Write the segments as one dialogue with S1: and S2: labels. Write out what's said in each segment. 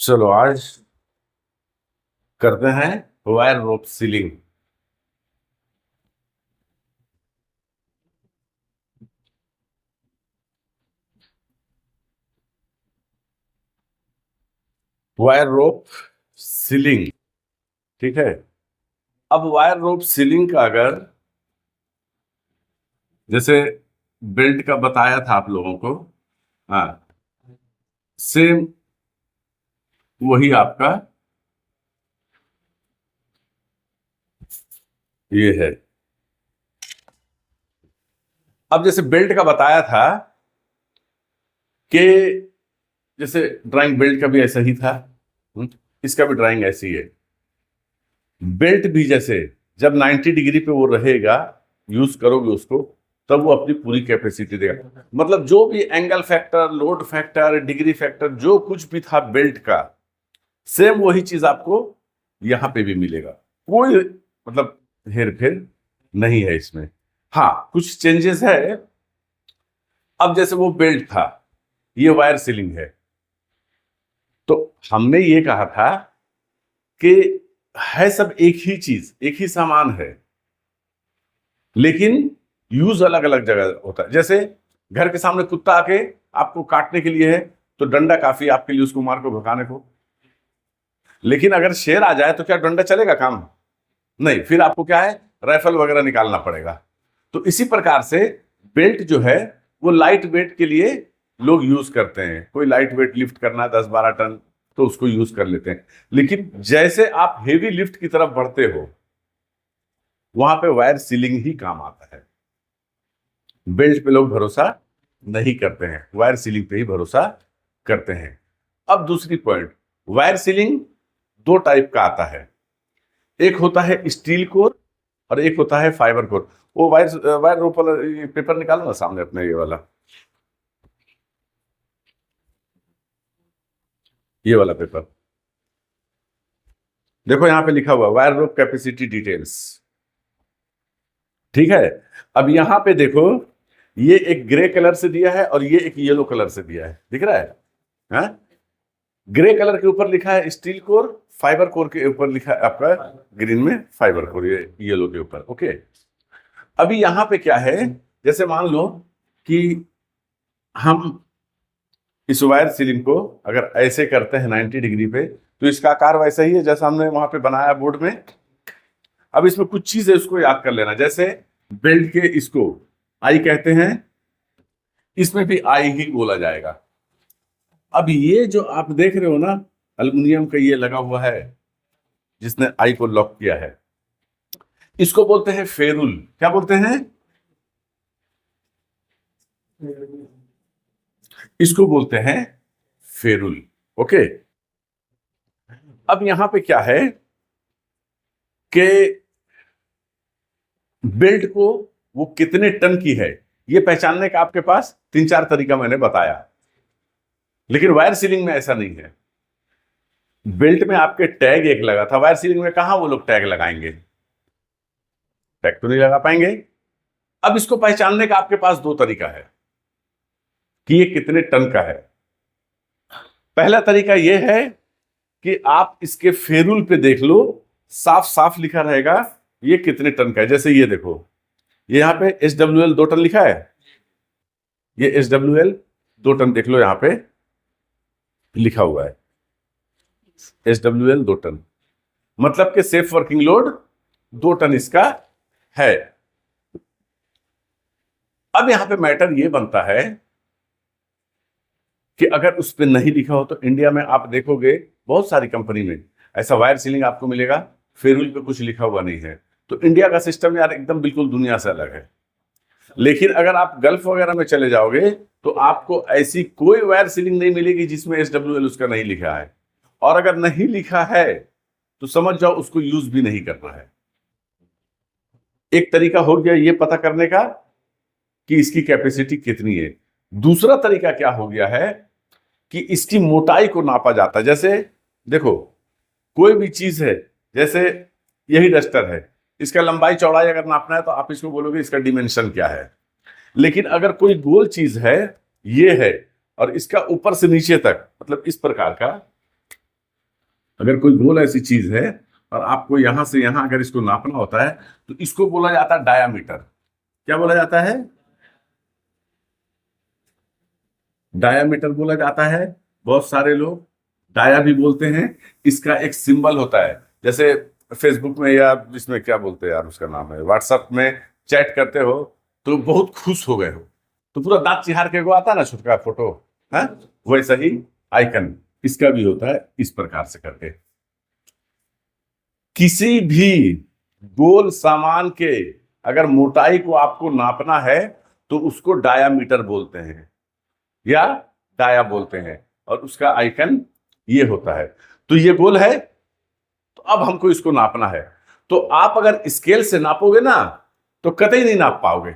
S1: चलो आज करते हैं wire rope ceiling. Wire rope ceiling, ठीक है। अब वायर रोप सीलिंग का अगर जैसे बेल्ट का बताया था आप लोगों को, हाँ, सेम वही आपका ये है। अब जैसे बेल्ट का बताया था कि जैसे ड्राइंग बेल्ट का भी ऐसा ही था, इसका भी ड्राइंग ऐसी है। बेल्ट भी जैसे जब 90 डिग्री पे वो रहेगा, यूज करोगे उसको, तब वो अपनी पूरी कैपेसिटी देगा। मतलब जो भी angle factor, load factor, degree factor, जो कुछ भी था बेल्ट का, सेम वही चीज आपको यहां पे भी मिलेगा। कोई मतलब हेर फेर नहीं है इसमें। हाँ, कुछ चेंजेस है। अब जैसे वो बेल्ट था, ये वायर सीलिंग है, तो हमने ये कहा था कि है सब एक ही चीज, एक ही सामान है, लेकिन यूज अलग अलग जगह होता है। जैसे घर के सामने कुत्ता आके आपको काटने के लिए है, तो डंडा काफी आपके लिए उसको मार को भगाने को। लेकिन अगर शेर आ जाए तो क्या डंडा चलेगा काम? नहीं, फिर आपको क्या है, राइफल वगैरह निकालना पड़ेगा। तो इसी प्रकार से बेल्ट जो है वो लाइट वेट के लिए लोग यूज करते हैं। कोई लाइट वेट लिफ्ट करना है 10-12 टन, तो उसको यूज कर लेते हैं। लेकिन जैसे आप हेवी लिफ्ट की तरफ बढ़ते हो, वहां पे वायर सीलिंग ही काम आता है। बेल्ट पे लोग भरोसा नहीं करते हैं, वायर सीलिंग पे ही भरोसा करते हैं। अब दूसरी पॉइंट, वायर सीलिंग दो टाइप का आता है। एक होता है स्टील कोर और एक होता है फाइबर कोर। वो वायर वायर रोप वाला पेपर निकालो ना सामने अपने, ये वाला पेपर देखो, यहां पे लिखा हुआ वायर रोप कैपेसिटी डिटेल्स, ठीक है। अब यहां पे देखो, ये एक ग्रे कलर से दिया है और ये एक येलो कलर से दिया है, दिख रहा है? हाँ? ग्रे कलर के ऊपर लिखा है स्टील कोर, फाइबर कोर के ऊपर लिखा है आपका ग्रीन में फाइबर कोर, ये येलो के ऊपर। ओके, अभी यहां पे क्या है, जैसे मान लो कि हम इस वायर सीलिंग को अगर ऐसे करते हैं 90 डिग्री पे, तो इसका आकार वैसा ही है जैसा हमने वहां पे बनाया बोर्ड में। अब इसमें कुछ चीज है, उसको याद कर लेना। जैसे बेल्ट के इसको आई कहते हैं, इसमें भी आई ही बोला जाएगा। अब ये जो आप देख रहे हो ना, अल्युमिनियम का ये लगा हुआ है जिसने आई को लॉक किया है, इसको बोलते हैं फेरुल। क्या बोलते हैं? इसको बोलते हैं फेरुल। ओके, अब यहां पे क्या है कि बेल्ट को वो कितने टन की है, ये पहचानने का आपके पास 3-4 तरीका मैंने बताया। लेकिन वायर सीलिंग में ऐसा नहीं है। बेल्ट में आपके टैग एक लगा था, वायर सीलिंग में कहां वो लोग टैग लगाएंगे? टैग तो नहीं लगा पाएंगे। अब इसको पहचानने का आपके पास 2 तरीका है कि ये कितने टन का है। पहला तरीका यह है कि आप इसके फेरुल पे देख लो, साफ साफ लिखा रहेगा ये कितने टन का है। जैसे ये देखो, ये यहाँ पे SWL 2 टन लिखा है, ये SWL 2 टन देख लो, यहां पे लिखा हुआ है SWL 2 टन, मतलब कि सेफ वर्किंग लोड 2 टन इसका है। अब यहां पे मैटर ये बनता है कि अगर उस पर नहीं लिखा हो, तो इंडिया में आप देखोगे बहुत सारी कंपनी में ऐसा वायर सीलिंग आपको मिलेगा, फेरुल पे कुछ लिखा हुआ नहीं है। तो इंडिया का सिस्टम यार एकदम बिल्कुल दुनिया से अलग है। लेकिन अगर आप गल्फ वगैरह में चले जाओगे, तो आपको ऐसी कोई वायर सीलिंग नहीं मिलेगी जिसमें SWL उसका नहीं लिखा है। और अगर नहीं लिखा है तो समझ जाओ उसको यूज भी नहीं करना है। एक तरीका हो गया ये पता करने का कि इसकी कैपेसिटी कितनी है। दूसरा तरीका क्या हो गया है कि इसकी मोटाई को नापा जाता है। जैसे देखो, कोई भी चीज है, जैसे यही डस्टर है, इसका लंबाई चौड़ाई अगर नापना है तो आप इसको बोलोगे इसका डिमेंशन क्या है। लेकिन अगर कोई गोल चीज है, ये है, और इसका ऊपर से नीचे तक मतलब इस प्रकार का अगर कोई गोल ऐसी चीज है और आपको यहां से यहां अगर इसको नापना होता है तो इसको बोला जाता है डायामीटर। क्या बोला जाता है? डायामीटर बोला जाता है। बहुत सारे लोग डाया भी बोलते हैं। इसका एक सिंबल होता है, जैसे फेसबुक में या इसमें क्या बोलते हैं यार, उसका नाम है, व्हाट्सएप में चैट करते हो तो बहुत खुश हो गए हो तो पूरा दांत चिहार के वो आता है ना छोटका फोटो, है वैसा ही आइकन इसका भी होता है, इस प्रकार से करके। किसी भी गोल सामान के अगर मोटाई को आपको नापना है तो उसको डायामीटर बोलते हैं या डाया बोलते हैं, और उसका आइकन ये होता है। तो ये गोल है, तो अब हमको इसको नापना है। तो आप अगर स्केल से नापोगे ना तो कतई नहीं नाप पाओगे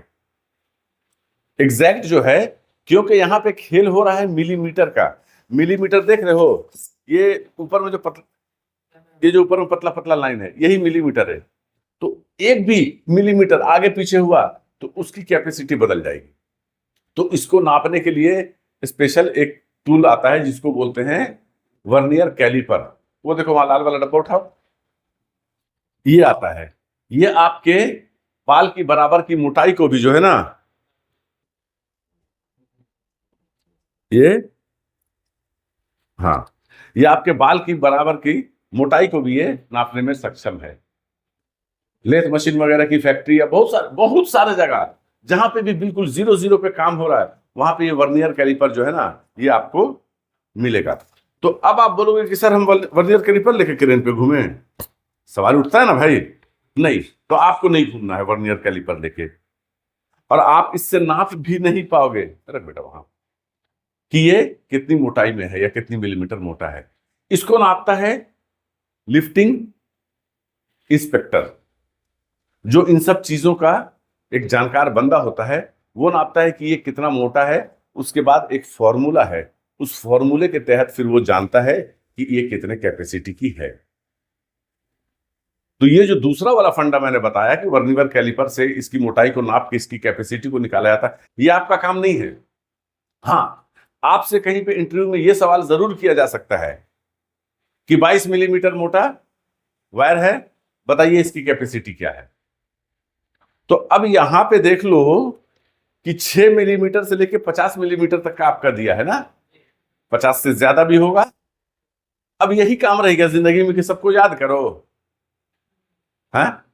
S1: एग्जैक्ट जो है, क्योंकि यहां पे खेल हो रहा है मिलीमीटर का। मिलीमीटर देख रहे हो, ये ऊपर में जो ये जो ऊपर में पतला पतला लाइन है यही मिलीमीटर है। तो एक भी मिलीमीटर आगे पीछे हुआ तो उसकी कैपेसिटी बदल जाएगी। तो इसको नापने के लिए स्पेशल एक टूल आता है जिसको बोलते हैं वर्नियर कैलिपर। वो देखो वहां लाल वाला डब्बा उठाओ, ये आता है। ये आपके बाल की बराबर की मोटाई को भी जो है ना, ये हाँ, ये आपके बाल की बराबर की मोटाई को भी ये नापने में सक्षम है। लेथ मशीन वगैरह की फैक्ट्री या बहुत सारे जगह जहां पे भी बिल्कुल जीरो जीरो पे काम हो रहा है वहां पे ये वर्नियर कैलिपर जो है ना ये आपको मिलेगा। तो अब आप बोलोगे कि सर हम वर्नियर कैलिपर लेके क्रेन पे घूमे, सवाल उठता है ना भाई। नहीं, तो आपको नहीं घूमना है वर्नियर कैलिपर लेके, और आप इससे नाप भी नहीं पाओगे, रख बेटा वहां, कि ये कितनी मोटाई में है या कितनी मिलीमीटर मोटा है। इसको नापता है लिफ्टिंग इंस्पेक्टर, जो इन सब चीजों का एक जानकार बंदा होता है। वो नापता है कि ये कितना मोटा है। उसके बाद एक फॉर्मूला है, उस फॉर्मूले के तहत फिर वो जानता है कि ये कितने कैपेसिटी की है। तो ये जो दूसरा वाला फंडा मैंने बताया कि वर्नियर कैलिपर से इसकी मोटाई को नाप के इसकी कैपेसिटी को निकाला जाता है, ये आपका काम नहीं है। हाँ, आपसे कहीं पे इंटरव्यू में ये सवाल जरूर किया जा सकता है कि 22 मिलीमीटर मोटा वायर है, बताइए इसकी कैपेसिटी क्या है। तो अब यहां पे देख लो कि 6 मिलीमीटर से लेकर 50 मिलीमीटर तक का आपका दिया है ना, 50 से ज्यादा भी होगा। अब यही काम रहेगा जिंदगी में कि सबको याद करो। हाँ,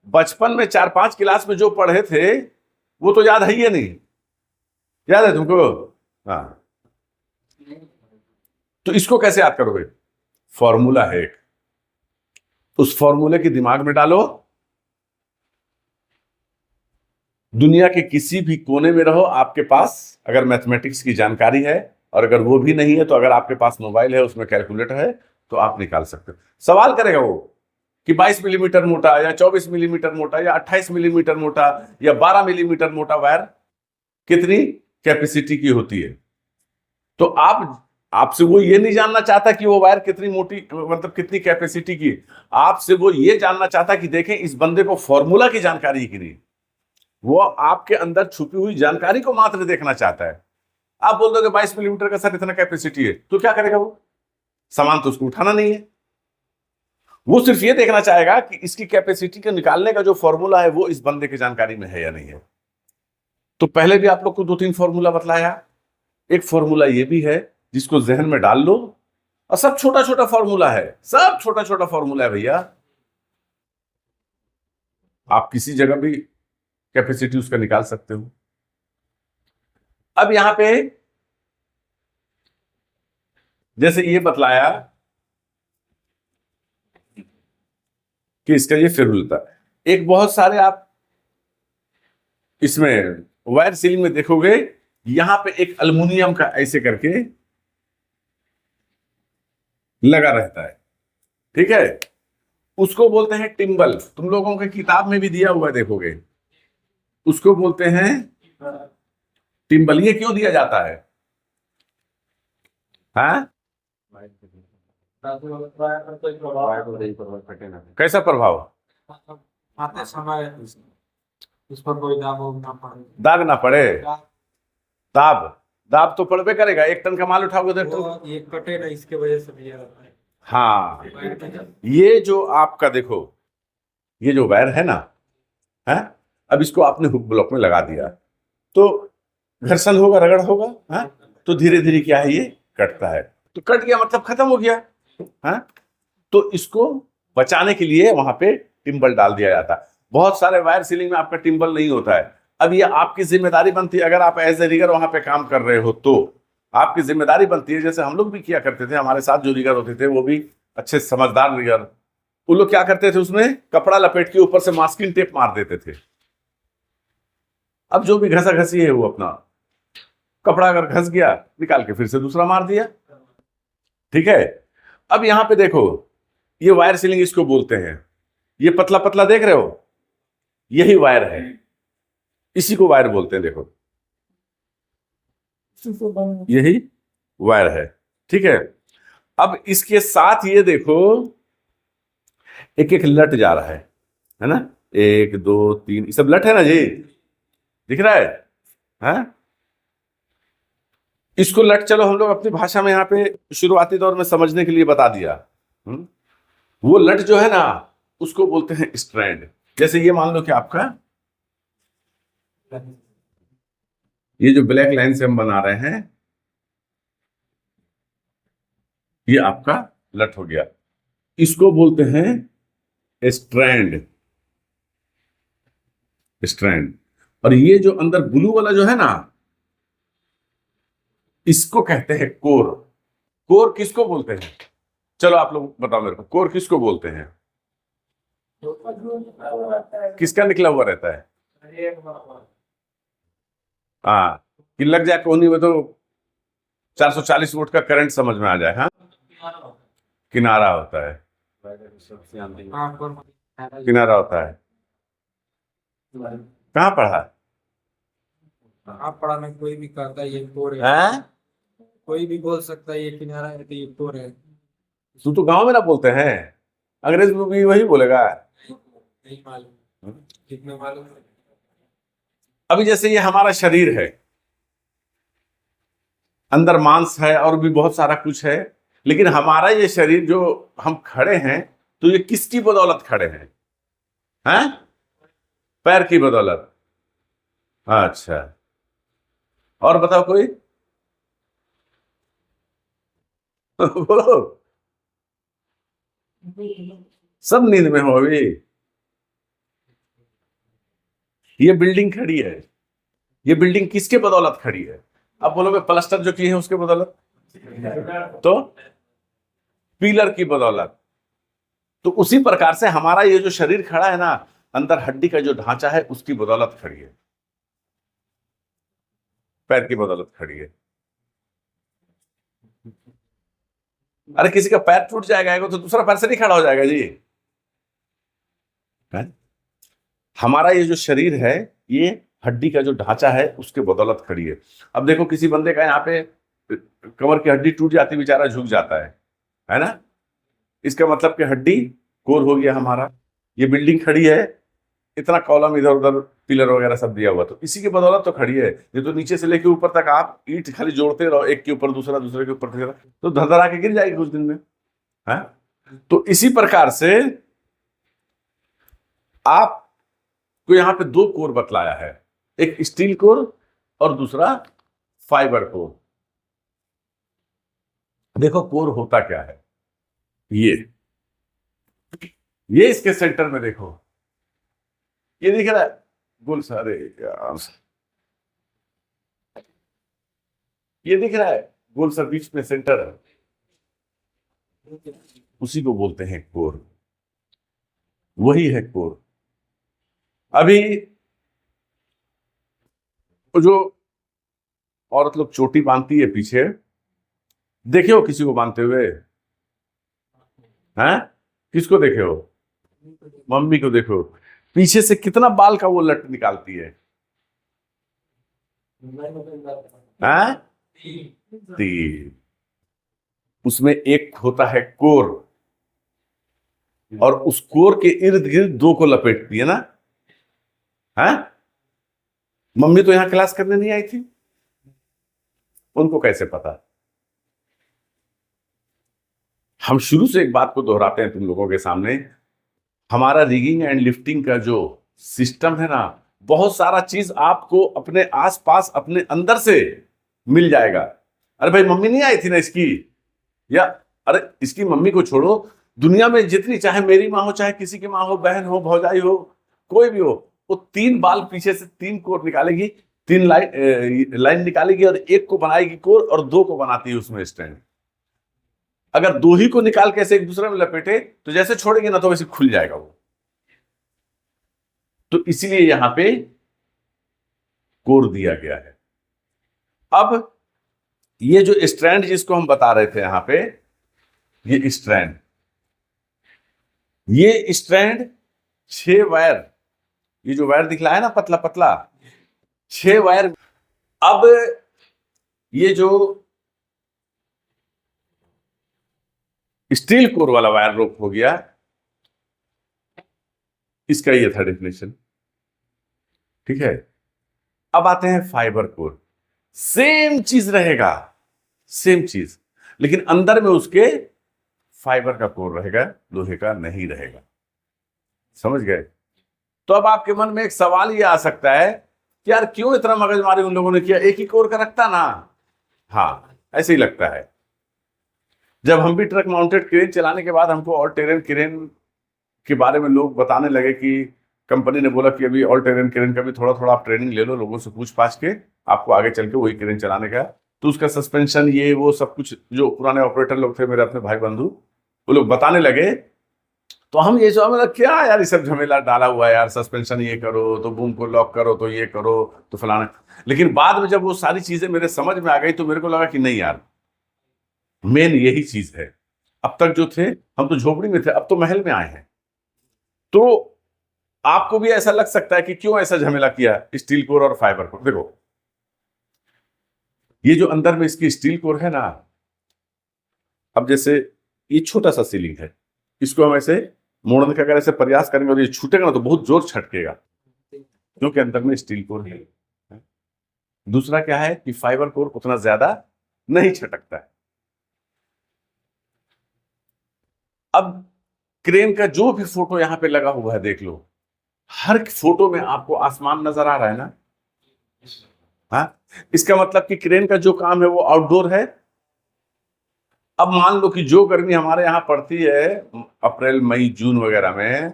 S1: बचपन में 4-5 क्लास में जो पढ़े थे वो तो याद है ही नहीं, याद है तुमको? हाँ, तो इसको कैसे याद करोगे? फॉर्मूला है एक, उस फॉर्मूले के दिमाग में डालो। दुनिया के किसी भी कोने में रहो, आपके पास अगर मैथमेटिक्स की जानकारी है, और अगर वो भी नहीं है तो अगर आपके पास मोबाइल है उसमें कैलकुलेटर है तो आप निकाल सकते हो। सवाल करेगा वो कि 22 मिलीमीटर मोटा या 24 मिलीमीटर मोटा या 28 मिलीमीटर मोटा या 12 मिलीमीटर मोटा वायर कितनी कैपेसिटी की होती है। तो आपसे वो ये नहीं जानना चाहता कि वो वायर कितनी मोटी, मतलब कितनी कैपेसिटी की। आपसे वो ये जानना चाहता कि देखें इस बंदे को फॉर्मूला की जानकारी है कि नहीं। वो आपके अंदर छुपी हुई जानकारी को मात्र देखना चाहता है। आप बोल दोगे 22 मिलीमीटर का सर इतना कैपेसिटी है, तो क्या करेगा वो? सामान तो उसको उठाना नहीं है। वो सिर्फ ये देखना चाहेगा कि इसकी कैपेसिटी को निकालने का जो फॉर्मूला है वो इस बंदे की जानकारी में है या नहीं है। तो पहले भी आप लोग को 2-3 फॉर्मूला बतलाया। एक फॉर्मूला ये भी है जिसको जहन में डाल लो, और सब छोटा छोटा फॉर्मूला है, सब छोटा छोटा फॉर्मूला है भैया। आप किसी जगह भी कैपेसिटी उसका निकाल सकते हो। अब यहां पे जैसे ये बतलाया कि इसका ये फॉर्मूला था, एक बहुत सारे आप इसमें वायर सीलिंग में देखोगे, यहां पे एक अल्युमिनियम का ऐसे करके लगा रहता है, ठीक है, उसको बोलते हैं टिम्बल। तुम लोगों के किताब में भी दिया हुआ देखोगे, उसको बोलते हैं टिम्बल। ये क्यों दिया जाता है? हाँ, कैसा प्रभाव?
S2: आते समय उस पर कोई दाग ना पड़े।
S1: दाग ना पड़े? दाब दाब तो पड़बे करेगा। 1 टन का माल उठाओगे तो
S2: वो ये कटे ना, इसके वजह से भी रहता है।
S1: हाँ, ये जो आपका देखो, ये जो वायर है ना, है, अब इसको आपने हुक ब्लॉक में लगा दिया तो घर्षण होगा, रगड़ होगा, है, तो धीरे धीरे क्या है, ये कटता है। तो कट गया मतलब खत्म हो गया, है। तो इसको बचाने के लिए वहां पे टिम्बल डाल दिया जाता है। बहुत सारे वायर सीलिंग में आपका टिम्बल नहीं होता है। अब ये आपकी जिम्मेदारी बनती है, अगर आप एज ए रिगर वहां पे काम कर रहे हो तो आपकी जिम्मेदारी बनती है, जैसे हम लोग भी किया करते थे, हमारे साथ जो रिगर होते थे वो भी अच्छे समझदार रिगर, वो लोग क्या करते थे, उसमें कपड़ा लपेट के ऊपर से मास्किंग टेप मार देते थे। अब जो भी घसा घसी है वो अपना कपड़ा अगर घस गया निकाल के फिर से दूसरा मार दिया, ठीक है। अब यहां पे देखो, ये वायर सीलिंग इसको बोलते हैं। ये पतला पतला देख रहे हो, यही वायर है, इसी को वायर बोलते हैं। देखो यही वायर है, ठीक है। अब इसके साथ ये देखो, एक एक लट जा रहा है ना, 1 2 3, ये सब लट है ना जी, दिख रहा है? इसको लट, चलो हम लोग अपनी भाषा में यहाँ पे शुरुआती दौर में समझने के लिए बता दिया। वो लट जो है ना, उसको बोलते हैं स्ट्रैंड। जैसे ये मान लो कि आपका ये जो ब्लैक लाइन से हम बना रहे हैं, ये आपका लट हो गया, इसको बोलते हैं स्ट्रैंड। स्ट्रैंड। और ये जो अंदर ब्लू वाला जो है ना, इसको कहते हैं कोर। कोर किसको बोलते हैं? चलो आप लोग बताओ मेरे को, कोर किसको बोलते हैं? किसका निकला हुआ रहता है? हाँ, कि लग जाए कोहनी में तो 440 वोल्ट का करंट समझ में आ जाए। हाँ, किनारा होता है, किनारा होता है। कहाँ पढ़ा?
S2: आप पढ़ा में कोई भी कहता है ये कोर है,
S1: हैं?
S2: कोई भी बोल सकता है ये किनारा है तो ये कोर है।
S1: तू तो गांव में ना बोलते हैं, अंग्रेज में भी वही बोलेगा।
S2: नहीं मालूम, कितना मालूम है।
S1: अभी जैसे ये हमारा शरीर है, अंदर मांस है और भी बहुत सारा कुछ है, लेकिन हमारा ये शरीर जो हम खड़े हैं, तो ये किसकी बदौलत खड़े हैं? हैं? पैर की बदौलत। अच्छा, और बताओ कोई। बोलो, सब नींद में हो अभी। ये बिल्डिंग खड़ी है, ये बिल्डिंग किसके बदौलत खड़ी है? अब बोलोगे प्लास्टर जो किए हैं उसके बदौलत, तो पिलर की बदौलत। तो उसी प्रकार से हमारा ये जो शरीर खड़ा है ना, अंदर हड्डी का जो ढांचा है उसकी बदौलत खड़ी है, पैर की बदौलत खड़ी है। अरे किसी का पैर टूट जाएगा तो दूसरा पैर से नहीं खड़ा हो जाएगा जी, है? हमारा ये जो शरीर है, ये हड्डी का जो ढांचा है उसके बदौलत खड़ी है। अब देखो किसी बंदे का यहाँ पे कमर की हड्डी टूट जाती, बेचारा झुक जाता है ना, इसका मतलब कि हड्डी कोर हो गया हमारा। ये बिल्डिंग खड़ी है, इतना कॉलम इधर उधर पिलर वगैरह सब दिया हुआ, तो इसी की बदौलत तो खड़ी है। ये तो नीचे से लेके ऊपर तक आप ईंट खाली जोड़ते रहो, एक के ऊपर दूसरा, दूसरे के ऊपर तीसरा, तो धड़धड़ा के गिर जाएगी कुछ दिन में, है? तो इसी प्रकार से आपको यहाँ पे 2 कोर बतलाया है, एक स्टील कोर और दूसरा फाइबर कोर। देखो कोर होता क्या है, ये इसके सेंटर में देखो, ये दिख रहा है गोल सा, अरे यार, ये दिख रहा है गोल सा बीच में सेंटर है, उसी को बोलते हैं कोर, वही है कोर। अभी जो औरत लोग चोटी बांधती है पीछे, देखे हो किसी को बांधते हुए? हैं? किसको देखे हो? मम्मी को देखो, पीछे से कितना बाल का वो लट निकालती है, हैं? 3। उसमें एक होता है कोर, और उस कोर के इर्द गिर्द 2 को लपेटती है ना, हैं? मम्मी तो यहां क्लास करने नहीं आई थी, उनको कैसे पता? हम शुरू से एक बात को दोहराते हैं तुम लोगों के सामने, हमारा रिगिंग एंड लिफ्टिंग का जो सिस्टम है ना, बहुत सारा चीज आपको अपने आसपास अपने अंदर से मिल जाएगा। अरे भाई मम्मी नहीं आई थी ना इसकी, या अरे इसकी मम्मी को छोड़ो, दुनिया में जितनी, चाहे मेरी माँ हो, चाहे किसी की माँ हो, बहन हो, भौजाई हो, कोई भी हो, वो 3 बाल पीछे से 3 कोर निकालेगी, 3 लाइन निकालेगी और एक को बनाएगी कोर और 2 को बनाती है उसमें स्टैंड। अगर 2 ही को निकाल के ऐसे एक दूसरे में लपेटे तो जैसे छोड़ेंगे ना तो वैसे खुल जाएगा वो। तो इसीलिए यहां पे कोर दिया गया है। अब ये जो स्ट्रैंड जिसको हम बता रहे थे यहां पे, ये स्ट्रैंड, ये स्ट्रैंड 6 वायर, ये जो वायर दिखला है ना पतला पतला, 6 वायर। अब ये जो स्टील कोर वाला वायर रोप हो गया, इसका ये था डेफिनेशन, ठीक है। अब आते हैं फाइबर कोर, सेम चीज रहेगा, सेम चीज, लेकिन अंदर में उसके फाइबर का कोर रहेगा, लोहे का नहीं रहेगा। समझ गए? तो अब आपके मन में एक सवाल ये आ सकता है कि यार क्यों इतना मगजमारी उन लोगों ने किया, एक ही कोर का रखता ना। हाँ, ऐसे ही लगता है। जब हम भी ट्रक माउंटेड क्रेन चलाने के बाद हमको ऑल टेरेन क्रेन के बारे में लोग बताने लगे कि कंपनी ने बोला कि अभी ऑल टेरेन क्रेन का भी थोड़ा थोड़ा आप ट्रेनिंग ले लो, लोगों से पूछ पाछ के आपको आगे चल के वही क्रेन चलाने का, तो उसका सस्पेंशन ये वो सब कुछ जो पुराने ऑपरेटर लोग थे, मेरे अपने भाई बंधु, वो लोग बताने लगे। तो हम ये समझ, क्या यार ये सब झमेला डाला हुआ है यार, सस्पेंशन ये करो तो बूम को लॉक करो तो ये करो तो फलाना। लेकिन बाद में जब वो सारी चीजें मेरे समझ में आ गई तो मेरे को लगा कि नहीं यार, मेन यही चीज है। अब तक जो थे हम तो झोपड़ी में थे, अब तो महल में आए हैं। तो आपको भी ऐसा लग सकता है कि क्यों ऐसा झमेला किया स्टील कोर और फाइबर कोर। देखो ये जो अंदर में इसकी स्टील कोर है ना, अब जैसे ये छोटा सा सीलिंग है, इसको हम ऐसे मोड़ने का अगर ऐसे प्रयास करेंगे और ये छूटेगा ना तो बहुत जोर छटकेगा, क्योंकि अंदर में स्टील कोर है। दूसरा क्या है कि फाइबर कोर उतना ज्यादा नहीं छटकता है। अब क्रेन का जो भी फोटो यहां पे लगा हुआ है देख लो, हर फोटो में आपको आसमान नजर आ रहा है ना। हाँ, इसका मतलब कि क्रेन का जो काम है वो आउटडोर है। अब मान लो कि जो गर्मी हमारे यहाँ पड़ती है अप्रैल मई जून वगैरह में,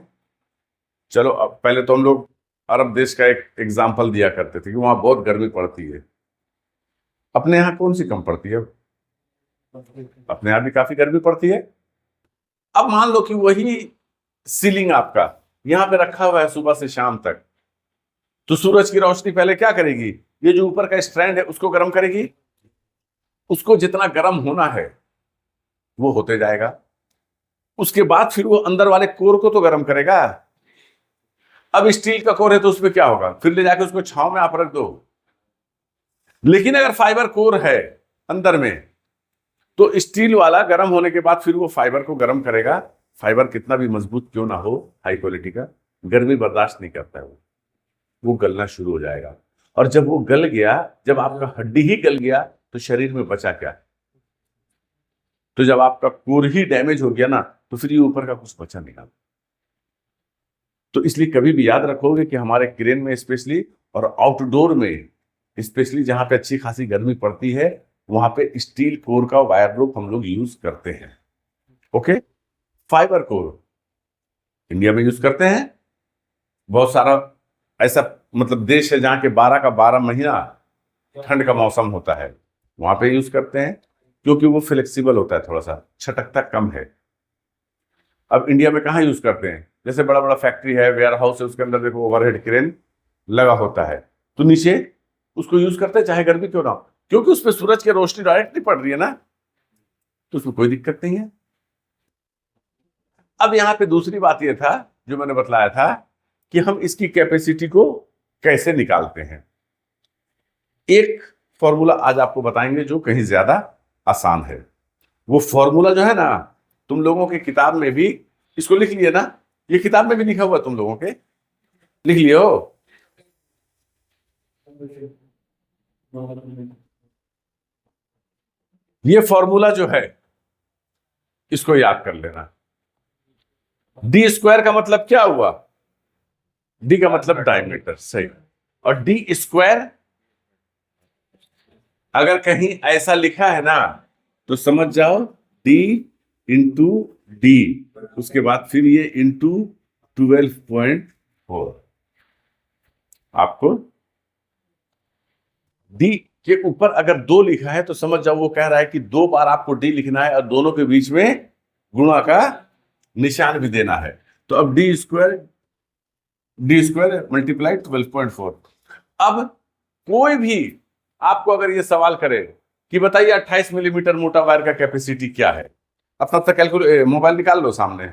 S1: चलो अब पहले तो हम लोग अरब देश का एक एग्जाम्पल दिया करते थे कि वहां बहुत गर्मी पड़ती है, अपने यहाँ कौन सी कम पड़ती है? अपने यहाँ भी काफी गर्मी पड़ती है। अब मान लो कि वही सीलिंग आपका यहां पे रखा हुआ है सुबह से शाम तक, तो सूरज की रोशनी पहले क्या करेगी, ये जो ऊपर का स्ट्रैंड है उसको गर्म करेगी। उसको जितना गर्म होना है वो होते जाएगा, उसके बाद फिर वो अंदर वाले कोर को तो गर्म करेगा। अब स्टील का कोर है तो उसमें क्या होगा, फिर ले जाके उसको छांव में आप रख दो। लेकिन अगर फाइबर कोर है अंदर में तो स्टील वाला गर्म होने के बाद फिर वो फाइबर को गर्म करेगा। फाइबर कितना भी मजबूत क्यों ना हो, हाई क्वालिटी का, गर्मी बर्दाश्त नहीं करता है, वो गलना शुरू हो जाएगा। और जब वो गल गया, जब आपका हड्डी ही गल गया तो शरीर में बचा क्या? तो जब आपका कोर ही डैमेज हो गया ना तो फिर ये ऊपर का कुछ बचा नहीं। तो इसलिए कभी भी याद रखोगे कि हमारे क्रेन में स्पेशली और आउटडोर में स्पेशली जहां पे अच्छी खासी गर्मी पड़ती है वहां पे स्टील कोर का वायर रोप हम लोग यूज करते हैं। ओके, फाइबर कोर इंडिया में यूज करते हैं। बहुत सारा ऐसा मतलब देश है जहां के 12 का 12 महीना ठंड का मौसम होता है, वहां पे यूज करते हैं क्योंकि वो फ्लेक्सिबल होता है, थोड़ा सा छटकता कम है। अब इंडिया में कहाँ यूज करते हैं, जैसे बड़ा बड़ा फैक्ट्री है, वेयर हाउस है, उसके अंदर देखो ओवरहेड क्रेन लगा होता है, तो नीचे उसको यूज करते हैं चाहे गर्मी क्यों ना हो, क्योंकि उस पर सूरज की रोशनी डायरेक्टली पड़ रही है ना, तो उसमें कोई दिक्कत नहीं है। अब यहां पे दूसरी बात यह था जो मैंने बतलाया था कि हम इसकी कैपेसिटी को कैसे निकालते हैं। एक फॉर्मूला आज आपको बताएंगे जो कहीं ज्यादा आसान है। वो फॉर्मूला जो है ना, तुम लोगों की किताब में भी इसको लिख लिए ना, ये किताब में भी लिखा हुआ तुम लोगों के, लिख लिए हो? ये फॉर्मूला जो है इसको याद कर लेना। डी स्क्वायर का मतलब क्या हुआ? डी का मतलब डायमीटर, सही। और डी स्क्वायर अगर कहीं ऐसा लिखा है ना तो समझ जाओ डी इंटू डी, उसके बाद फिर ये इंटू 12.4। आपको डी के ऊपर अगर 2 लिखा है तो समझ जाओ वो कह रहा है कि 2 बार आपको डी लिखना है और दोनों के बीच में गुणा का निशान भी देना है। तो अब डी स्क्वायर मल्टीप्लाई 12.4। अब कोई भी आपको अगर ये सवाल करे कि बताइए 28 मिलीमीटर मोटा वायर का कैपेसिटी क्या है, अपना तक मोबाइल निकाल लो सामने,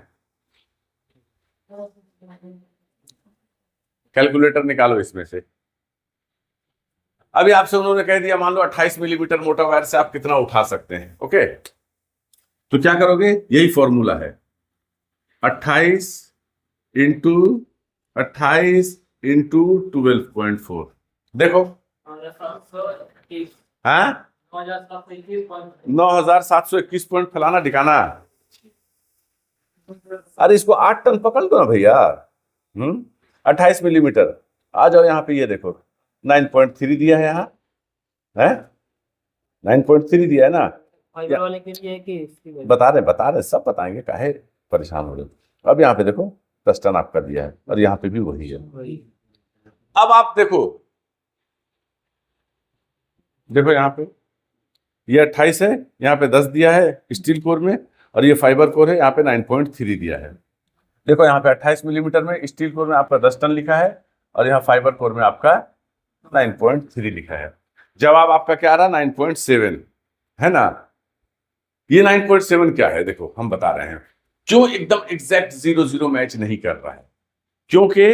S1: कैलकुलेटर निकालो इसमें से। अभी आपसे उन्होंने कह दिया मान लो 28 मिलीमीटर मोटा वायर से आप कितना उठा सकते हैं, ओके। तो क्या करोगे, यही फॉर्मूला है 28 इंटू 12.4। देखो हाँ 9,721 पॉइंट फलाना ठिकाना। अरे इसको 8 टन पकड़ दो ना भैया। 28 मिलीमीटर, आ जाओ यहाँ पे, ये देखो 9.3 दिया है यहाँ, है 9.3 दिया है ना।
S2: फाइबर वाले के लिए है कि इसकी वजह?
S1: बता रहे सब बताएंगे, काहे परेशान हो रहे हो। अब यहाँ पे देखो 10 टन आपका दिया है और यहाँ पे भी वही है। अब आप देखो यहाँ पे ये 28 है, यहाँ पे 10 दिया है स्टील कोर में, और ये फाइबर कोर है, यहाँ पे 9.3 दिया है। देखो यहाँ पे 28 मिलीमीटर में स्टील कोर में आपका 10 टन लिखा है और यहाँ फाइबर कोर में आपका 9.3 लिखा है। जवाब आपका क्या आ रहा, 9.7 है ना। ये 9.7 क्या है, देखो हम बता रहे हैं, जो एकदम एग्जैक्ट 0-0 मैच नहीं कर रहा है, क्योंकि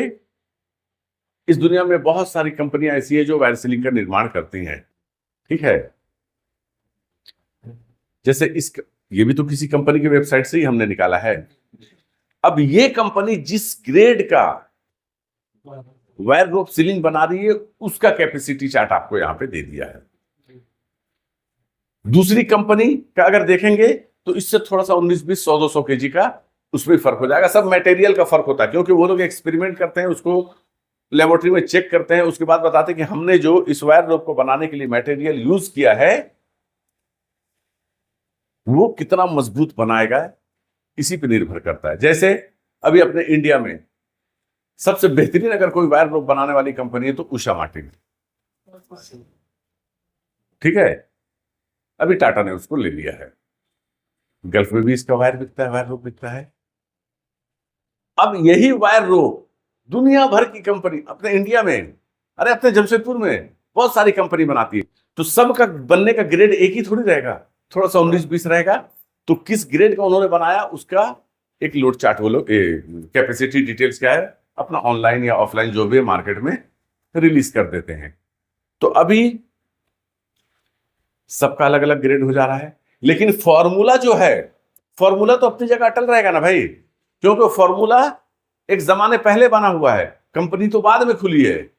S1: इस दुनिया में बहुत सारी कंपनियां ऐसी है जो वायर सीलिंग का निर्माण करती हैं, ठीक है। जैसे ये भी तो किसी कंपनी की वेबसाइट से ही हमने निकाला है। अब ये कंपनी जिस ग्रेड का वायर रोप सीलिंग बना रही है उसका कैपेसिटी चार्ट आपको यहां पे दे दिया है। दूसरी कंपनी का अगर देखेंगे तो इससे थोड़ा सा 19-20 100-200 केजी का उसमें फर्क हो जाएगा। सब मटेरियल का फर्क होता है, क्योंकि वो लोग एक्सपेरिमेंट करते हैं, उसको लेबोरेटरी में चेक करते हैं, उसके बाद बताते हैं कि हमने जो इस वायर रोप को बनाने के लिए मटेरियल यूज किया है वो कितना मजबूत बनाएगा, इसी पे निर्भर करता है। जैसे अभी अपने इंडिया में सबसे बेहतरीन अगर कोई वायर रोप बनाने वाली कंपनी है तो उषा मार्टिन, ठीक है। अभी टाटा ने उसको ले लिया है, गल्फ में भी इसका वायर बिकता है, वायर रोप बिकता है। अब यही वायर रोप दुनिया भर की कंपनी अपने इंडिया में, अरे अपने जमशेदपुर में बहुत सारी कंपनी बनाती है, तो सबका बनने का ग्रेड एक ही थोड़ी रहेगा, थोड़ा सा 19-20 रहेगा। तो किस ग्रेड का उन्होंने बनाया उसका एक लोड चार्ट, वो लोग कैपेसिटी डिटेल्स क्या है अपना ऑनलाइन या ऑफलाइन जो भी मार्केट में रिलीज कर देते हैं। तो अभी सबका अलग अलग ग्रेड हो जा रहा है, लेकिन फॉर्मूला जो है, फॉर्मूला तो अपनी जगह अटल रहेगा ना भाई, क्योंकि फॉर्मूला एक जमाने पहले बना हुआ है, कंपनी तो बाद में खुली है।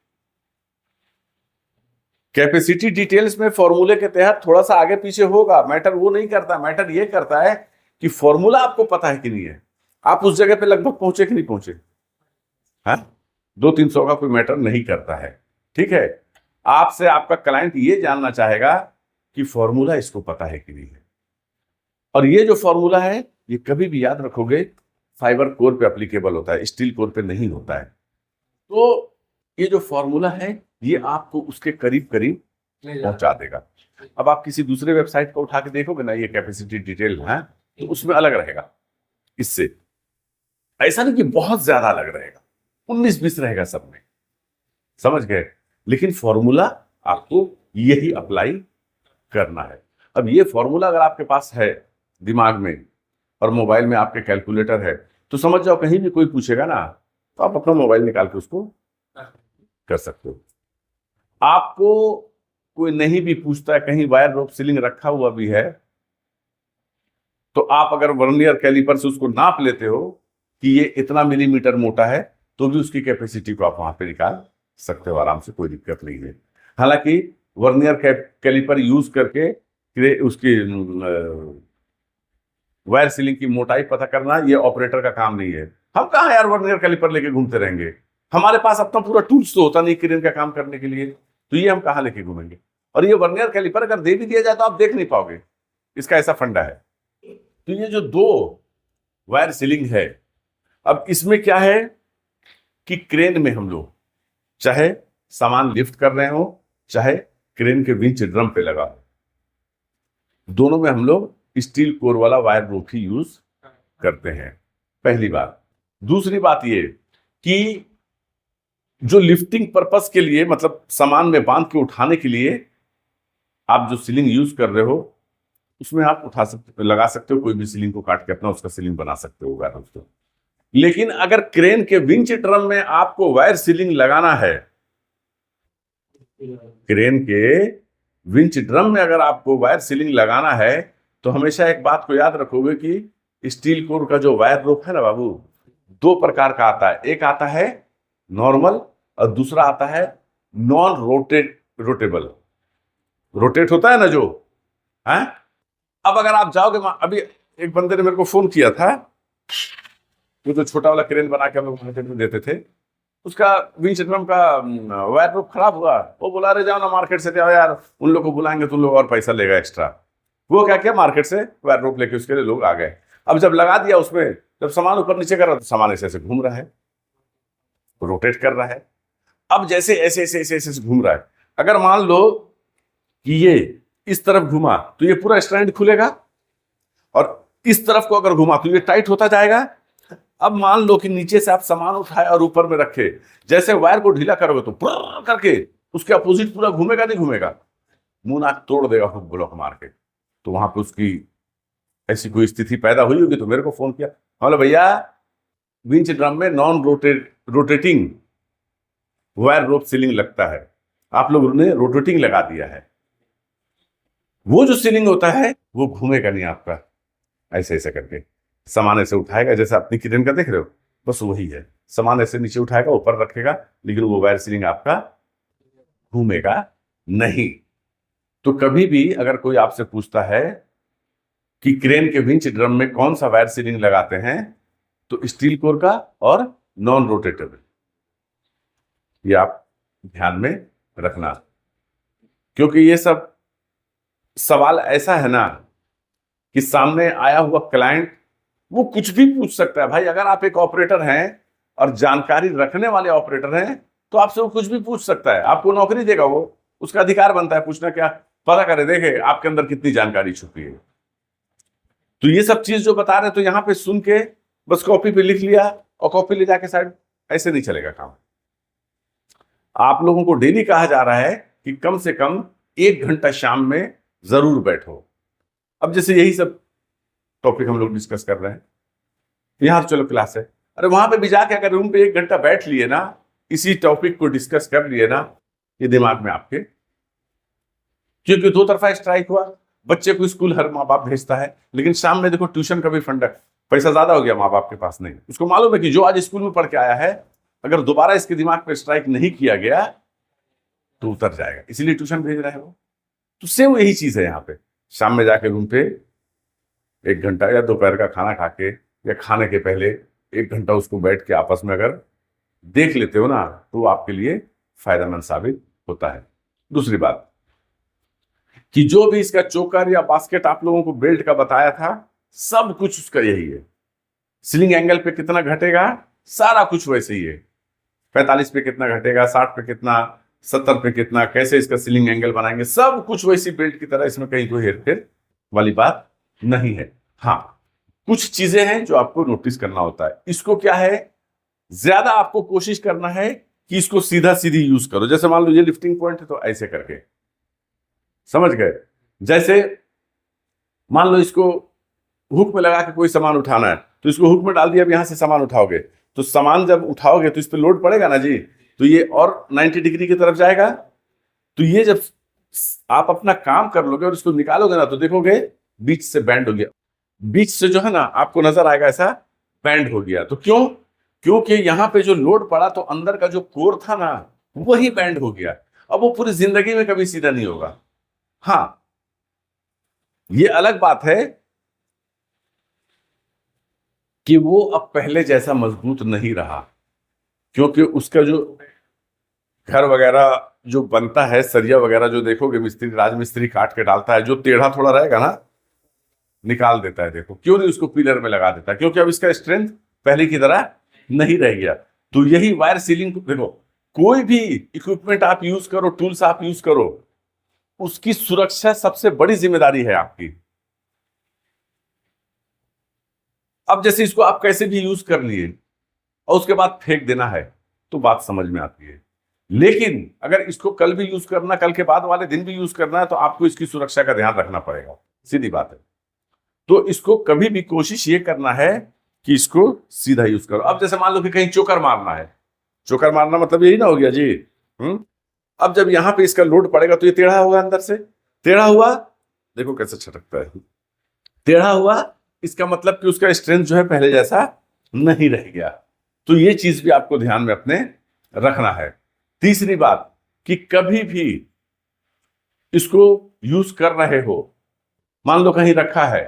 S1: कैपेसिटी डिटेल्स में फॉर्मूले के तहत थोड़ा सा आगे पीछे होगा, मैटर वो नहीं करता। मैटर ये करता है कि फॉर्मूला आपको पता है कि नहीं है, आप उस जगह पे लगभग पहुंचे कि नहीं पहुंचे। हाँ 200-300 का कोई मैटर नहीं करता है, ठीक है। आपसे आपका क्लाइंट ये जानना चाहेगा कि फॉर्मूला इसको पता है कि नहीं है। और ये जो फॉर्मूला है ये कभी भी याद रखोगे फाइबर कोर पे एप्लीकेबल होता है, स्टील कोर पे नहीं होता है। तो ये जो फॉर्मूला है ये आपको उसके करीब करीब पहुंचा देगा। अब आप किसी दूसरे वेबसाइट को उठा के देखोगे ना, ये कैपेसिटी डिटेल है तो उसमें अलग रहेगा, इससे ऐसा नहीं कि बहुत ज्यादा अलग रहेगा, 19-20 रहेगा सब में, समझ गए। लेकिन फॉर्मूला आपको यही अप्लाई करना है। अब ये फॉर्मूला अगर आपके पास है दिमाग में और मोबाइल में आपके कैलकुलेटर है तो समझ जाओ कहीं भी कोई पूछेगा ना तो आप अपना मोबाइल निकाल के उसको कर सकते हो। आपको कोई नहीं भी पूछता है, कहीं वायर रोप सीलिंग रखा हुआ भी है, तो आप अगर वर्नियर कैलिपर से उसको नाप लेते हो कि ये इतना मिलीमीटर मोटा है तो भी उसकी कैपेसिटी को आप वहां पे निकाल सकते हो आराम से, कोई दिक्कत नहीं है। हालांकि वर्नियर कैलिपर यूज करके उसकी वायर सीलिंग की मोटाई पता करना ये ऑपरेटर का काम नहीं है। हम कहाँ यार वर्नियर कैलिपर लेके घूमते रहेंगे, हमारे पास अपना पूरा टूल्स तो होता नहीं क्रेन का काम करने के लिए, तो ये हम कहाँ लेके घूमेंगे। और ये वर्नियर कैलिपर अगर दे भी दिया जाए तो आप देख नहीं पाओगे, इसका ऐसा फंडा है। तो ये जो दो वायर सीलिंग है, अब इसमें क्या है कि क्रेन में हम लोग चाहे सामान लिफ्ट कर रहे हो, चाहे क्रेन के विंच ड्रम पे लगा, दोनों में हम लोग स्टील कोर वाला वायर रोप ही यूज करते हैं, पहली बात। दूसरी बात ये कि जो लिफ्टिंग पर्पस के लिए, मतलब सामान में बांध के उठाने के लिए आप जो सीलिंग यूज कर रहे हो, उसमें आप उठा सकते, लगा सकते हो, कोई भी सीलिंग को काट के अपना उसका सीलिंग बना सकते हो वायर रोप। लेकिन अगर क्रेन के विंच ड्रम में आपको वायर सीलिंग लगाना है, क्रेन के विंच ड्रम में अगर आपको वायर सीलिंग लगाना है, तो हमेशा एक बात को याद रखोगे कि स्टील कोर का जो वायर रोप है ना बाबू, दो प्रकार का आता है। एक आता है नॉर्मल और दूसरा आता है नॉन रोटेबल। रोटेट होता है ना जो है। अब अगर आप जाओगे, अभी एक बंदे ने मेरे को फोन किया था, वो जो छोटा वाला क्रेन बना के हम लोग मार्केट में देते थे, उसका विंच ड्रम का वायर रोप खराब हुआ। वो बोला अरे जाओ ना मार्केट से जाओ यार, उन लोग को बुलाएंगे तो उन लोग और पैसा लेगा एक्स्ट्रा। वो क्या किया, मार्केट से वायर रोप लेके उसके लिए लोग आ गए। अब जब लगा दिया उसमें, जब सामान ऊपर नीचे कर रहा, तो सामान ऐसे ऐसे घूम रहा है, रोटेट कर रहा है। अब जैसे ऐसे ऐसे ऐसे ऐसे घूम रहा है, अगर मान लो कि ये इस तरफ घुमा तो ये पूरा स्ट्रैंड खुलेगा, और इस तरफ को अगर घुमा तो ये टाइट होता जाएगा। अब मान लो कि नीचे से आप सामान उठाए और ऊपर में रखे, जैसे वायर को ढीला करोगे तो पुर करके उसके अपोजिट पूरा घूमेगा, नहीं घूमेगा, मुंह नाक तोड़ देगा हुक ब्लॉक मार के। तो वहां पे उसकी ऐसी कोई स्थिति पैदा हुई होगी तो मेरे को फोन किया, बोले भैया विंच ड्रम में non rotating wire rope ceiling लगता है, आप लोगों ने रोटेटिंग लगा दिया है। वो जो सीलिंग होता है वो घूमेगा नहीं आपका, ऐसे ऐसे करके सामान ऐसे उठाएगा, जैसे अपनी क्रेन का देख रहे हो, बस वही है। सामान ऐसे नीचे उठाएगा, ऊपर रखेगा, लेकिन वो वायर सीलिंग आपका घूमेगा नहीं। तो कभी भी अगर कोई आपसे पूछता है कि क्रेन के विंच ड्रम में कौन सा वायर सीलिंग लगाते हैं, तो स्टील कोर का और नॉन रोटेटेबल, ये आप ध्यान में रखना। क्योंकि ये सब सवाल ऐसा है ना कि सामने आया हुआ क्लाइंट वो कुछ भी पूछ सकता है। भाई अगर आप एक ऑपरेटर हैं और जानकारी रखने वाले ऑपरेटर हैं, तो आपसे वो कुछ भी पूछ सकता है, आपको नौकरी देगा, वो उसका अधिकार बनता है पूछना, क्या पता करे, देखे आपके अंदर कितनी जानकारी छुपी है। तो ये सब चीज जो बता रहे हैं, तो यहां पे सुन के बस कॉपी पे लिख लिया और कॉपी ले जाके साइड, ऐसे नहीं चलेगा काम। आप लोगों को डेली कहा जा रहा है कि कम से कम 1 घंटा शाम में जरूर बैठो। अब जैसे यही सब टॉपिक हम लोग डिस्कस कर रहे हैं, यहां तो चलो क्लास है, अरे वहां पे भी जाके अगर रूम पे 1 घंटा बैठ लिए ना, इसी टॉपिक को डिस्कस कर लिए ना, ये दिमाग में आपके, क्योंकि 2 तरफा स्ट्राइक हुआ। बच्चे को स्कूल हर माँ बाप भेजता है, लेकिन शाम में देखो ट्यूशन का भी फंड, पैसा ज्यादा हो गया माँ बाप के पास नहीं, उसको मालूम है कि जो आज स्कूल में पढ़ के आया है, अगर दोबारा इसके दिमाग पे स्ट्राइक नहीं किया गया तो उतर जाएगा, इसलिए ट्यूशन भेज रहे हैं वो। तो सेम यही चीज है यहाँ पे, शाम में जाके रूम पे 1 घंटा, या दोपहर का खाना खा के या खाने के पहले 1 घंटा उसको बैठ के आपस में अगर देख लेते हो ना, तो वो आपके लिए फायदेमंद साबित होता है। दूसरी बात कि जो भी इसका चोकर या बास्केट आप लोगों को बेल्ट का बताया था, सब कुछ उसका यही है। सीलिंग एंगल पे कितना घटेगा, सारा कुछ वैसे ही है। 45 पे कितना घटेगा, 60 पे कितना, 70 पे कितना, कैसे इसका सीलिंग एंगल बनाएंगे, सब कुछ वैसी बेल्ट की तरह, इसमें कहीं कोई हेरफेर वाली बात नहीं है। हाँ, कुछ चीजें हैं जो आपको नोटिस करना होता है। इसको क्या है, ज्यादा आपको कोशिश करना है कि इसको सीधा सीधी यूज करो। जैसे मान लो ये लिफ्टिंग पॉइंट है, तो ऐसे करके, समझ गए। जैसे मान लो इसको हुक में लगा के कोई सामान उठाना है, तो इसको हुक में डाल दिया, अब यहां से सामान उठाओगे, तो सामान जब उठाओगे तो इस पर लोड पड़ेगा ना जी, तो ये और 90 डिग्री की तरफ जाएगा। तो ये जब आप अपना काम कर लोगे और इसको निकालोगे ना, तो देखोगे बीच से बैंड हो गया, बीच से जो है ना आपको नजर आएगा ऐसा बैंड हो गया। तो क्यों? क्योंकि यहां पे जो लोड पड़ा, तो अंदर का जो कोर था ना, वही बैंड हो गया। अब वो पूरी जिंदगी में कभी सीधा नहीं होगा। हाँ, ये अलग बात है कि वो अब पहले जैसा मजबूत नहीं रहा, क्योंकि उसका जो घर वगैरह जो बनता है, सरिया वगैरह जो देखोगे मिस्त्री, राजमिस्त्री काट के डालता है, जो टेढ़ा थोड़ा रहेगा ना निकाल देता है। देखो क्यों नहीं उसको पिलर में लगा देता, क्योंकि अब इसका स्ट्रेंथ पहले की तरह नहीं रह गया। तो यही वायर सीलिंग, देखो कोई भी इक्विपमेंट आप यूज करो, टूल्स आप यूज करो, उसकी सुरक्षा सबसे बड़ी जिम्मेदारी है आपकी। अब जैसे इसको आप कैसे भी यूज कर लिए और उसके बाद फेंक देना है तो बात समझ में आती है, लेकिन अगर इसको कल भी यूज करना, कल के बाद वाले दिन भी यूज करना है, तो आपको इसकी सुरक्षा का ध्यान रखना पड़ेगा, सीधी बात है। तो इसको कभी भी कोशिश ये करना है कि इसको सीधा यूज करो। अब जैसे मान लो कि कहीं चोकर मारना है, चोकर मारना मतलब यही ना हो गया जी। अब जब यहां पे इसका लोड पड़ेगा तो ये टेढ़ा होगा, अंदर से टेढ़ा हुआ, देखो कैसे छटकता है, टेढ़ा हुआ, इसका मतलब कि उसका स्ट्रेंथ जो है पहले जैसा नहीं रह गया। तो ये चीज भी आपको ध्यान में अपने रखना है। तीसरी बात कि कभी भी इसको यूज कर रहे हो, मान लो कहीं रखा है,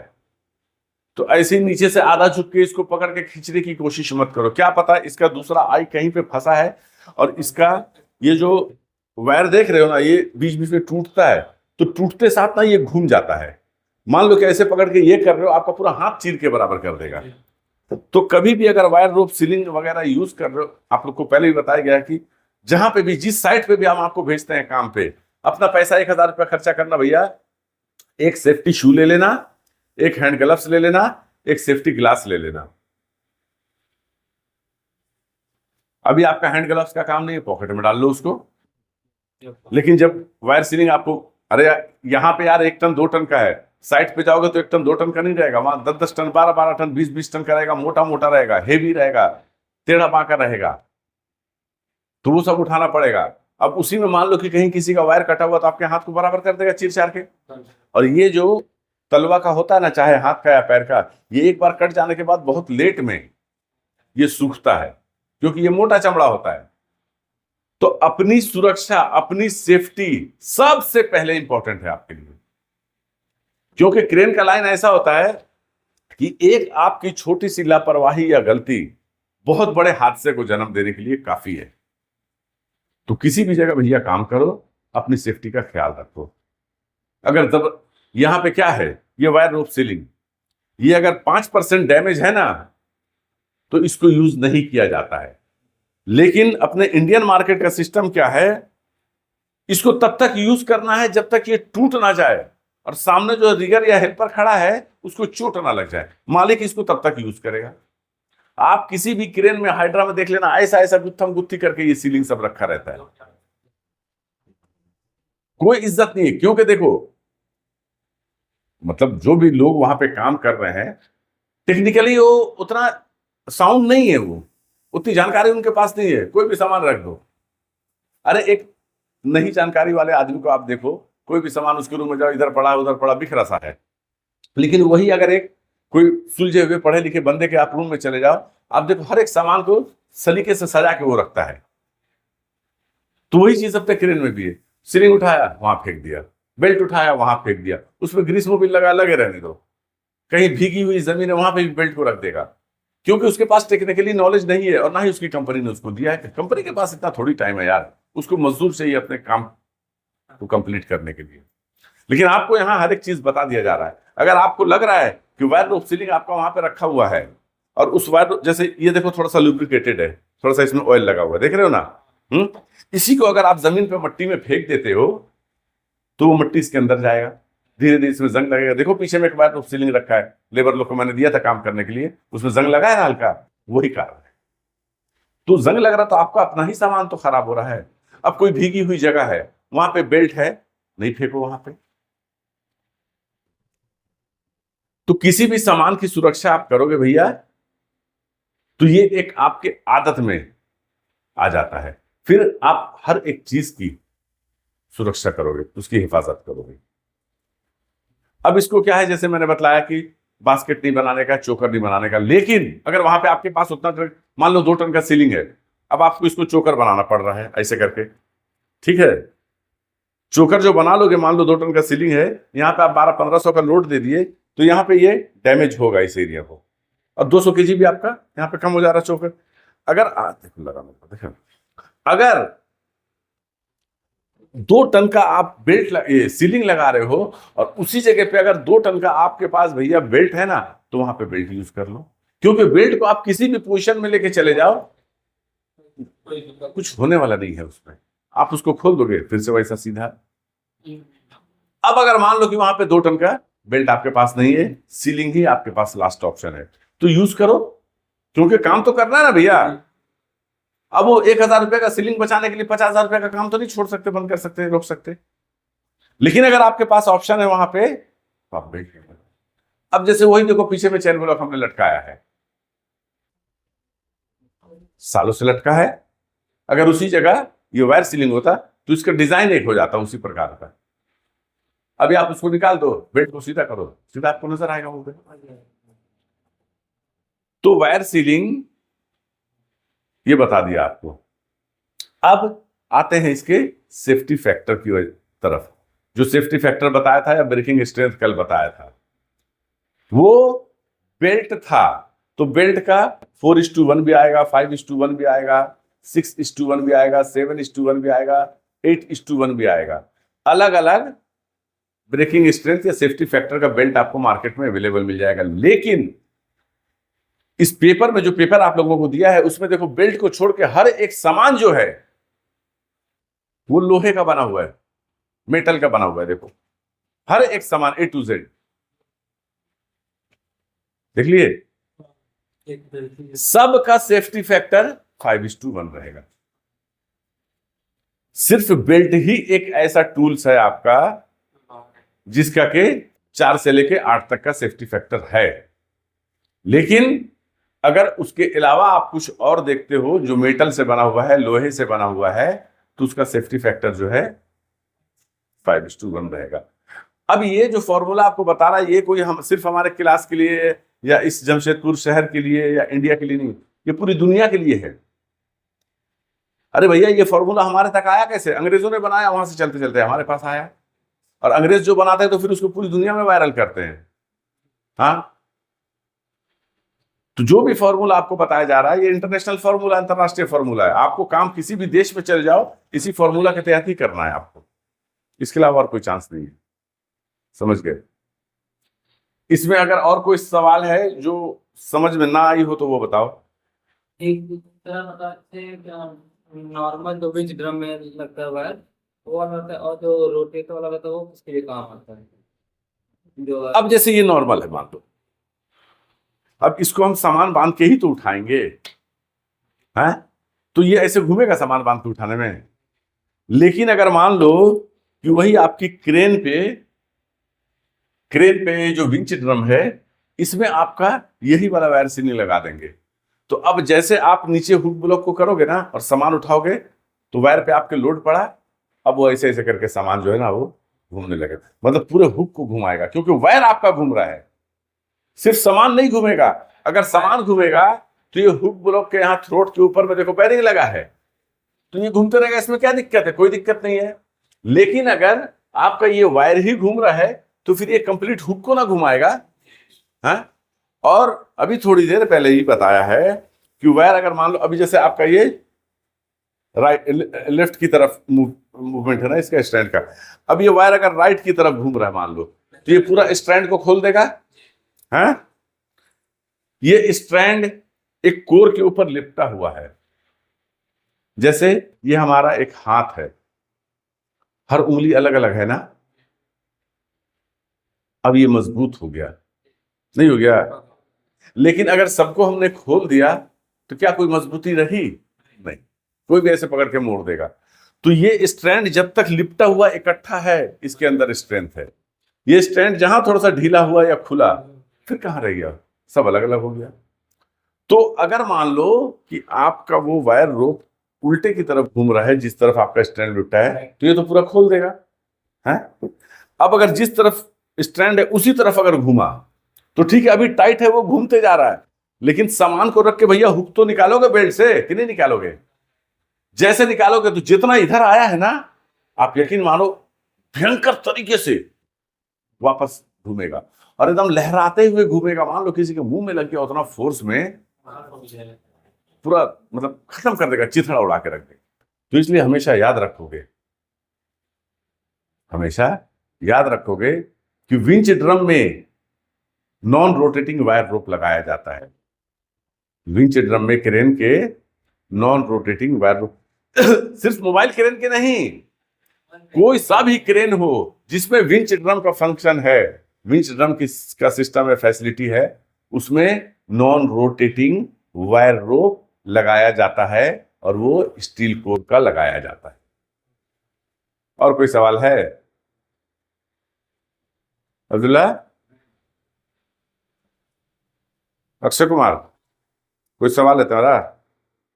S1: तो ऐसे ही नीचे से आधा झुक के इसको पकड़ के खींचने की कोशिश मत करो। क्या पता इसका दूसरा आई कहीं पे फंसा है और इसका ये जो वायर देख रहे हो ना, ये बीच बीच में टूटता है, तो टूटते साथ ना ये घूम जाता है। मान लो कि ऐसे पकड़ के ये कर रहे हो, आपका पूरा हाथ चीर के बराबर कर देगा। तो कभी भी अगर वायर रोप सीलिंग वगैरह यूज कर रहे हो, आप लोग को पहले ही बताया गया कि जहां पे भी, जिस साइट पे भी हम आपको भेजते हैं काम पे, अपना पैसा 1000 रुपया खर्चा करना भैया, एक सेफ्टी शू ले लेना, एक हैंड ग्लव्स ले लेना, एक सेफ्टी ग्लास ले लेना। अभी आपका हैंड ग्लव्स का काम नहीं है, पॉकेट में डाल लो उसको। लेकिन जब वायर सीलिंग आपको, अरे यहां पे यार 1 टन 2 टन का है, साइट पे जाओगे तो 1 टन 2 टन का नहीं रहेगा, वहां 10-10 टन, 12-12 टन, 20-20 टन का रहेगा, मोटा मोटा रहेगा, हेवी रहेगा, टेढ़ा बांका रहेगा, तो वो सब उठाना पड़ेगा। अब उसी में मान लो कि कहीं किसी का वायर कटा हुआ, तो आपके हाथ को बराबर कर देगा चीर चार के। और ये जो तलवा का होता है ना, चाहे हाथ का या पैर का, ये एक बार कट जाने के बाद बहुत लेट में ये सूखता है, क्योंकि ये मोटा चमड़ा होता है। तो अपनी सुरक्षा, अपनी सेफ्टी सबसे पहले इंपॉर्टेंट है आपके लिए, क्योंकि क्रेन का लाइन ऐसा होता है कि एक आपकी छोटी सी लापरवाही या गलती बहुत बड़े हादसे को जन्म देने के लिए काफी है। तो किसी भी जगह भैया काम करो, अपनी सेफ्टी का ख्याल रखो। अगर जब यहां पे क्या है, ये वायर रोप सीलिंग, ये अगर 5% डैमेज है ना, तो इसको यूज नहीं किया जाता है। लेकिन अपने इंडियन मार्केट का सिस्टम क्या है, इसको तब तक यूज करना है जब तक ये टूट ना जाए और सामने जो रिगर या हेल्पर खड़ा है उसको चोट ना लग जाए, मालिक इसको तब तक यूज करेगा। आप किसी भी क्रेन में, हाइड्रा में देख लेना, ऐसा ऐसा गुत्थम गुत्थी करके ये सीलिंग सब रखा रहता है, कोई इज्जत नहीं है। क्योंकि देखो, मतलब जो भी लोग वहां पे काम कर रहे हैं, टेक्निकली वो उतना साउंड नहीं है, वो उतनी जानकारी उनके पास नहीं है। कोई भी सामान रख दो, अरे एक नहीं जानकारी वाले आदमी को आप देखो, कोई भी सामान उसके रूम में जाओ, इधर पड़ा उधर पड़ा बिखरा सा है, लेकिन वही अगर एक कोई सुलझे हुए पढ़े लिखे बंदे के आप रूम में चले जाओ, आप देखो हर एक सामान को सलीके से सजा के वो रखता है। तो वही चीज अपने क्रेन में भी है। सीलिंग उठाया वहां फेंक दिया, बेल्ट उठाया वहां फेंक दिया, उसमें ग्रीस मोबिल लगा, लगे रहने दो। कहीं भीगी हुई जमीन है, वहां पे भी बेल्ट को रख देगा, क्योंकि उसके पास टेक्निकली नॉलेज नहीं है और ना ही उसकी कंपनी ने उसको दिया है। कंपनी के पास इतना थोड़ी टाइम है यार, उसको मजदूर चाहिए अपने काम को कंप्लीट करने के लिए। लेकिन आपको यहाँ हर एक चीज बता दिया जा रहा है। अगर आपको लग रहा है कि वायर रोप सीलिंग आपका वहां पे रखा हुआ है और उस वायर, जैसे ये देखो थोड़ा सा लुब्रिकेटेड है, थोड़ा सा इसमें ऑयल लगा हुआ है, देख रहे हो ना, इसी को अगर आप जमीन पे मट्टी में फेंक देते हो तो वो मट्टी इसके अंदर जाएगा, धीरे धीरे इसमें जंग लगेगा। देखो पीछे में एक वायर रोप सीलिंग रखा है, लेबर लोग को मैंने दिया था काम करने के लिए, उसमें जंग लगा है ना हल्का, वही कारण है। तो जंग लग रहा तो आपका अपना ही सामान तो खराब हो रहा है। अब कोई भीगी हुई जगह है, वहां पे बेल्ट है, नहीं फेंको वहां पे। तो किसी भी सामान की सुरक्षा आप करोगे भैया, तो ये एक आपके आदत में आ जाता है, फिर आप हर एक चीज की सुरक्षा करोगे, उसकी हिफाजत करोगे। अब इसको क्या है, जैसे मैंने बताया कि बास्केट नहीं बनाने का, चोकर नहीं बनाने का, लेकिन अगर वहां पे आपके पास उतना, मान लो 2 टन का सीलिंग है, अब आपको इसको चोकर बनाना पड़ रहा है ऐसे करके, ठीक है। चोकर जो बना लोगे, मान लो 2 टन का सीलिंग है, यहाँ पे आप 1200-1500 का लोड दे दिए, तो यहाँ पे ये डैमेज होगा इस एरिया को, और 200 केजी भी आपका यहाँ पे कम हो जा रहा है चोकर। अगर देखो लगा मेरे को, देखो अगर 2 टन का आप सीलिंग लगा रहे हो और उसी जगह पे अगर 2 टन का आपके पास भैया बेल्ट है ना, तो वहां पे बेल्ट यूज कर लो, क्योंकि बेल्ट को आप किसी भी पोजीशन में लेके चले जाओ,
S2: कोई दिक्कत
S1: कुछ होने वाला नहीं है उसमें। आप उसको खोल दोगे फिर से वैसा सीधा।
S2: नहीं।
S1: अब अगर मान लो कि वहां पे 2 टन का बेल्ट आपके पास नहीं है, सीलिंग ही आपके पास लास्ट ऑप्शन है, तो यूज करो, क्योंकि काम तो करना है ना भैया। अब वो 1,000 रुपए का सीलिंग बचाने के लिए 50,000 रुपए का काम तो नहीं छोड़ सकते, बंद कर सकते, रोक सकते। लेकिन अगर आपके पास ऑप्शन है वहां पे, तो आप बेल्ट ले लो। अब जैसे वही देखो पीछे में चेन ब्लॉक हमने लटकाया है, सालों से लटका है। अगर उसी जगह ये वायर सीलिंग होता तो इसका डिजाइन एक हो जाता उसी प्रकार का। अभी आप उसको निकाल दो, बेल्ट को सीधा करो, सीधा आपको नजर आएगा वो बेल्ट। तो वायर सीलिंग ये बता दिया आपको। अब आते हैं इसके सेफ्टी फैक्टर की तरफ। जो सेफ्टी फैक्टर बताया था या ब्रेकिंग स्ट्रेंथ कल बताया था, वो बेल्ट था, तो बेल्ट का 4:1 भी आएगा, 5:1 भी आएगा, 6:1 भी आएगा, 7:1 भी आएगा, 8:1 भी आएगा। अलग अलग ब्रेकिंग स्ट्रेंथ या सेफ्टी फैक्टर का बेल्ट आपको मार्केट में अवेलेबल मिल जाएगा। लेकिन इस पेपर में, जो पेपर आप लोगों को दिया है, उसमें देखो बेल्ट को छोड़ के हर एक सामान जो है वो लोहे का बना हुआ है, मेटल का बना हुआ है। देखो हर एक सामान A to Z देख लिए, सब का सेफ्टी फैक्टर 5:1 रहेगा। सिर्फ बेल्ट ही एक ऐसा टूल्स है आपका जिसका के 4 से लेके 8 तक का सेफ्टी फैक्टर है। लेकिन अगर उसके अलावा आप कुछ और देखते हो जो मेटल से बना हुआ है, लोहे से बना हुआ है, तो उसका सेफ्टी फैक्टर जो है 5:1 रहेगा। अब ये जो फॉर्मूला आपको बता रहा है, ये कोई हम सिर्फ हमारे क्लास के लिए या इस जमशेदपुर शहर के लिए या इंडिया के लिए नहीं, ये पूरी दुनिया के लिए है। अरे भैया ये फॉर्मूला हमारे तक आया कैसे? अंग्रेजों ने बनाया, वहां से चलते चलते हमारे पास आया। और अंग्रेज जो बनाते हैं तो फिर उसको पूरी दुनिया में वायरल करते हैं। हाँ, तो जो भी फॉर्मूला आपको बताया जा रहा है ये इंटरनेशनल फॉर्मूला, अंतरराष्ट्रीय फॉर्मूला है। आपको काम किसी भी देश में चले जाओ, इसी फॉर्मूला के तहत ही करना है आपको, इसके अलावा और कोई चांस नहीं है। समझ गए? इसमें अगर और कोई सवाल है जो समझ में ना आई हो तो वो बताओ।
S2: एक तरह मतलब नॉर्मल जो विंच ड्रम में लगता है वायर, वो वाला होता है, और जो रोटेट वाला होता है वो किसके लिए काम आता है? जो
S1: अब जैसे ये नॉर्मल है मान लो, अब इसको हम सामान बांध के ही तो उठाएंगे, हैं? तो ये ऐसे घूमेगा सामान बांध के उठाने में। लेकिन अगर मान लो कि वही आपकी क्रेन पे जो विंच ड्रम है, इसमें आपका यही वाला वायर सीलिंग लगा देंगे, तो अब जैसे आप नीचे हुक ब्लॉक को करोगे ना और सामान उठाओगे, तो वायर पे आपके लोड पड़ा, अब वो ऐसे ऐसे करके सामान जो है ना वो घूमने लगे, मतलब पूरे हुक को घुमाएगा, क्योंकि वायर आपका घूम रहा है, सिर्फ सामान नहीं घूमेगा। अगर सामान घूमेगा तो ये हुक ब्लॉक के यहाँ थ्रोट के ऊपर में देखो बेरिंग लगा है, तो ये घूमते रहेगा, इसमें क्या दिक्कत है? कोई दिक्कत नहीं है। लेकिन अगर आपका ये वायर ही घूम रहा है तो फिर ये कंप्लीट हुक को ना घुमाएगा। हाँ, और अभी थोड़ी देर पहले ही बताया है कि वायर अगर मान लो अभी जैसे आपका ये राइट लेफ्ट की तरफ मूवमेंट है ना इसका स्ट्रैंड का, अब ये वायर अगर राइट की तरफ घूम रहा है मान लो, तो ये पूरा स्ट्रैंड को खोल देगा। हाँ, ये स्ट्रैंड एक कोर के ऊपर लिपटा हुआ है। जैसे ये हमारा एक हाथ है, हर उंगली अलग अलग है ना, अब ये मजबूत हो गया, नहीं हो गया? लेकिन अगर सबको हमने खोल दिया तो क्या कोई मजबूती रही? नहीं, कोई भी ऐसे पकड़ के मोड़ देगा। तो ये स्ट्रैंड जब तक लिपटा हुआ इकट्ठा है, इसके अंदर स्ट्रेंथ है। ये स्ट्रैंड जहां थोड़ा सा ढीला हुआ या खुला, फिर कहां रह गया? सब अलग अलग हो गया। तो अगर मान लो कि आपका वो वायर रोप उल्टे की तरफ घूम रहा है, जिस तरफ आपका स्ट्रैंड लिपटा है, तो ये तो पूरा खोल देगा है। अब अगर जिस तरफ स्ट्रैंड है उसी तरफ अगर घूमा तो ठीक है, अभी टाइट है, वो घूमते जा रहा है, लेकिन सामान को रख के भैया हुक तो निकालोगे बेल्ट से कि नहीं निकालोगे? जैसे निकालोगे तो जितना इधर आया है ना, आप यकीन मानो भयंकर तरीके से वापस घूमेगा। और एकदम लहराते हुए घूमेगा, मान लो किसी के मुंह में लग गया उतना फोर्स में, पूरा मतलब खत्म कर देगा, चिथड़ा उड़ा के रख देगा। तो इसलिए हमेशा याद रखोगे, हमेशा याद रखोगे कि विंच ड्रम में नॉन रोटेटिंग वायर रोप लगाया जाता है। विंच ड्रम में क्रेन के नॉन रोटेटिंग वायर रोप सिर्फ मोबाइल क्रेन के नहीं, कोई सा भी क्रेन हो जिसमें विंच ड्रम का फंक्शन है, विंच ड्रम का सिस्टम है, फैसिलिटी है, उसमें नॉन रोटेटिंग वायर रोप लगाया जाता है और वो स्टील कोर का लगाया जाता है। और कोई सवाल है अब्दुल्ला? अक्षय कुमार, कोई सवाल है तुम्हारा?